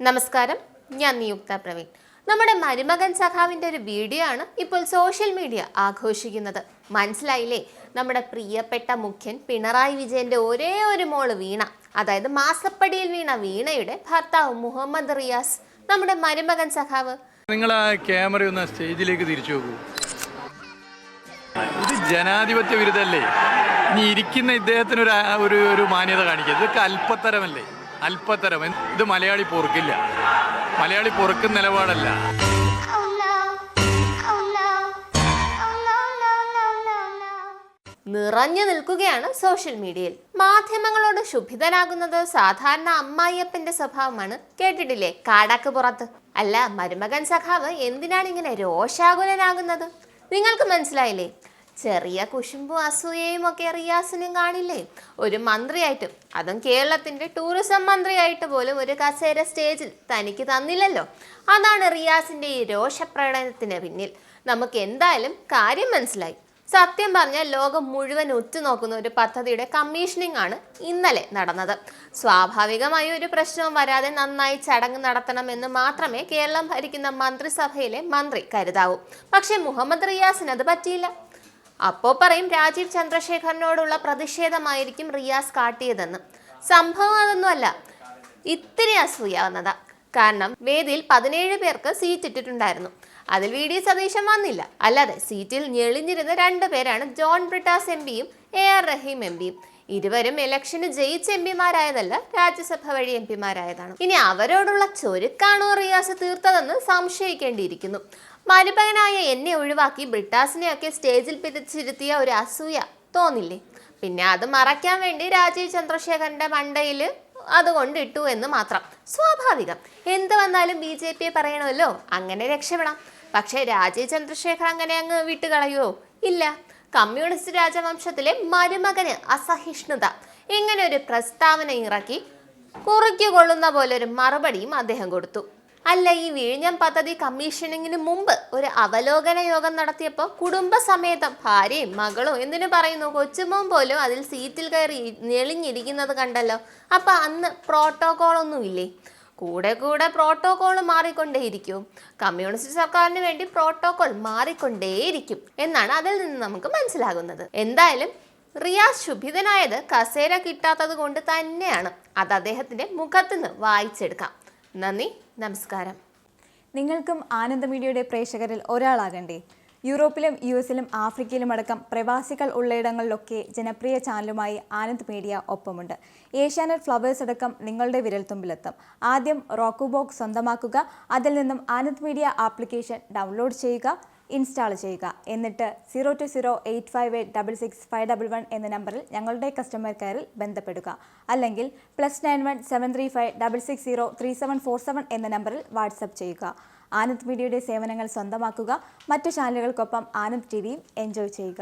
നമസ്കാരം, ഞാൻ നിയുക്ത പ്രവീൺ. നമ്മുടെ മരുമകൻ സഖാവിൻ്റെ ഒരു വീഡിയോ ആണ് ഇപ്പോൾ സോഷ്യൽ മീഡിയ ആഘോഷിക്കുന്നത്. മനസ്സിലായില്ലേ? നമ്മുടെ പ്രിയപ്പെട്ട മുഖ്യൻ പിണറായി വിജയന്റെ ഒരേ ഒരു മോള് വീണ, അതായത് മാസപ്പടിയിൽ വീണ വീണയുടെ ഭർത്താവ് മുഹമ്മദ് റിയാസ്, നമ്മുടെ മരുമകൻ സഖാവ്. നിങ്ങൾ ആ ക്യാമറ ഒന്ന് സ്റ്റേജിലേക്ക് തിരിച്ചു നോക്കൂ. ഇത് ജനാധിപത്യ വിരുദ്ധല്ലേ? ഇനി ഇരിക്കുന്ന ഇദ്ദേഹത്തിന് ഒരു മാന്യത കാണിക്കുക. ഇതൊക്കെ അല്പത്തരമല്ലേ? അല്പത്തരം. ഇത് മലയാളി പൊറുക്കില്ല. മലയാളി പൊറുക്കുന്ന നിലപാടല്ല. നിറഞ്ഞു നിൽക്കുകയാണ് സോഷ്യൽ മീഡിയയിൽ. മാധ്യമങ്ങളോട് ശുഭിതനാകുന്നത് സാധാരണ അമ്മായിയപ്പന്റെ സ്വഭാവമാണ്. കേട്ടിട്ടില്ലേ, കാടാക്ക് പുറത്ത്. അല്ല, മരുമകൻ സഖാവ് എന്തിനാണ് ഇങ്ങനെ രോഷാകുലനാകുന്നത്? നിങ്ങൾക്ക് മനസ്സിലായില്ലേ? ചെറിയ കുശുമ്പും അസൂയയും ഒക്കെ റിയാസിനും കാണില്ലേ? ഒരു മന്ത്രിയായിട്ടും, അതും കേരളത്തിന്റെ ടൂറിസം മന്ത്രിയായിട്ട് പോലും ഒരു കസേര സ്റ്റേജിൽ തനിക്ക് തന്നില്ലല്ലോ. അതാണ് റിയാസിന്റെ ഈ രോഷപ്രകടനത്തിന് പിന്നിൽ. നമുക്ക് എന്തായാലും കാര്യം മനസ്സിലായി. സത്യം പറഞ്ഞാൽ ലോകം മുഴുവൻ ഉറ്റുനോക്കുന്ന ഒരു പദ്ധതിയുടെ കമ്മീഷനിങ് ആണ് ഇന്നലെ നടന്നത്. സ്വാഭാവികമായി ഒരു പ്രശ്നവും വരാതെ നന്നായി ചടങ്ങ് നടത്തണമെന്ന് മാത്രമേ കേരളം ഭരിക്കുന്ന മന്ത്രിസഭയിലെ മന്ത്രി കരുതാവൂ. പക്ഷെ മുഹമ്മദ് റിയാസിന് അത് പറ്റിയില്ല. അപ്പോൾ പറയും രാജീവ് ചന്ദ്രശേഖരനോടുള്ള പ്രതിഷേധമായിരിക്കും റിയാസ് കാട്ടിയതെന്ന്. സംഭവം അതൊന്നുമല്ല, ഇത്തിരി അസൂയാവുന്നതാ. കാരണം വേദിയിൽ 17 പേർക്ക് സീറ്റ് ഇട്ടിട്ടുണ്ടായിരുന്നു. അതിൽ VD സതീശൻ വന്നില്ല. അല്ലാതെ സീറ്റിൽ ഞെളിഞ്ഞിരുന്ന 2 പേരാണ് ജോൺ ബ്രിട്ടാസ് MP-യും AR റഹീം MP-യും. ഇരുവരും ഇലക്ഷന് ജയിച്ച MP-മാരായതല്ല, രാജ്യസഭ വഴി MP-മാരായതാണ്. ഇനി അവരോടുള്ള ചൊരുക്കാണോ റിയാസ് തീർത്തതെന്ന് സംശയിക്കേണ്ടിയിരിക്കുന്നു. മരുമകനായ എന്നെ ഒഴിവാക്കി ബ്രിട്ടാസിനെയൊക്കെ സ്റ്റേജിൽ പിരിച്ചിരുത്തിയ ഒരു അസൂയ തോന്നില്ലേ? പിന്നെ അത് മറയ്ക്കാൻ വേണ്ടി രാജീവ് ചന്ദ്രശേഖരന്റെ മണ്ടയിൽ അതുകൊണ്ട് ഇട്ടു എന്ന് മാത്രം. സ്വാഭാവികം. എന്ത് വന്നാലും BJP പറയണമല്ലോ, അങ്ങനെ രക്ഷപ്പെടാം. പക്ഷേ രാജീവ് ചന്ദ്രശേഖർ അങ്ങനെ അങ്ങ് വിട്ടുകളയോ? ഇല്ല. കമ്മ്യൂണിസ്റ്റ് രാജവംശത്തിലെ മരുമകന് അസഹിഷ്ണുത ഇങ്ങനെ ഒരു പ്രസ്താവന ഇറക്കി കുറിക്കൊള്ളുന്ന പോലെ ഒരു മറുപടിയും അദ്ദേഹം കൊടുത്തു. അല്ല, ഈ വിഴിഞ്ഞം പദ്ധതി കമ്മീഷനിങ്ങിന് മുമ്പ് ഒരു അവലോകന യോഗം നടത്തിയപ്പോൾ കുടുംബസമേതം ഭാര്യയും മകളും എന്തിനു പറയുന്നു, കൊച്ചുമോൻ പോലും അതിൽ സീറ്റിൽ കയറി ഞെളിഞ്ഞിരിക്കുന്നത് കണ്ടല്ലോ. അപ്പം അന്ന് പ്രോട്ടോകോളൊന്നും ഇല്ലേ? കൂടെ കൂടെ പ്രോട്ടോകോൾ മാറിക്കൊണ്ടേയിരിക്കും. കമ്മ്യൂണിസ്റ്റ് സർക്കാരിന് വേണ്ടി പ്രോട്ടോകോൾ മാറിക്കൊണ്ടേയിരിക്കും എന്നാണ് അതിൽ നിന്ന് നമുക്ക് മനസ്സിലാകുന്നത്. എന്തായാലും റിയാസ് ശുഭിതനായത് കസേര കിട്ടാത്തത് കൊണ്ട് തന്നെയാണ്. അത് അദ്ദേഹത്തിന്റെ മുഖത്ത് നിന്ന് വായിച്ചെടുക്കാം. നന്ദി, നമസ്കാരം. നിങ്ങൾക്കും ആനന്ദ മീഡിയയുടെ പ്രേക്ഷകരിൽ ഒരാളാകണ്ടേ? യൂറോപ്പിലും US-ലും ആഫ്രിക്കയിലും അടക്കം പ്രവാസികൾ ഉള്ളയിടങ്ങളിലൊക്കെ ജനപ്രിയ ചാനലുമായി ആനന്ദ് മീഡിയ ഒപ്പമുണ്ട്. ഏഷ്യാനെറ്റ് ഫ്ലവേഴ്സ് അടക്കം നിങ്ങളുടെ വിരൽത്തുമ്പിലെത്തും. ആദ്യം റോക്കു ബോക്സ് സ്വന്തമാക്കുക. അതിൽ നിന്നും ആനന്ദ് മീഡിയ ആപ്ലിക്കേഷൻ ഡൗൺലോഡ് ചെയ്യുക, ഇൻസ്റ്റാൾ ചെയ്യുക. എന്നിട്ട് 02085866511 എന്ന നമ്പറിൽ ഞങ്ങളുടെ കസ്റ്റമർ കെയറിൽ ബന്ധപ്പെടുക. അല്ലെങ്കിൽ +91 735 660 3747 എന്ന നമ്പറിൽ വാട്സപ്പ് ചെയ്യുക. ആനന്ദ് മീഡിയയുടെ സേവനങ്ങൾ സ്വന്തമാക്കുക. മറ്റു ചാനലുകൾക്കൊപ്പം ആനന്ദ് TVയും എൻജോയ് ചെയ്യുക.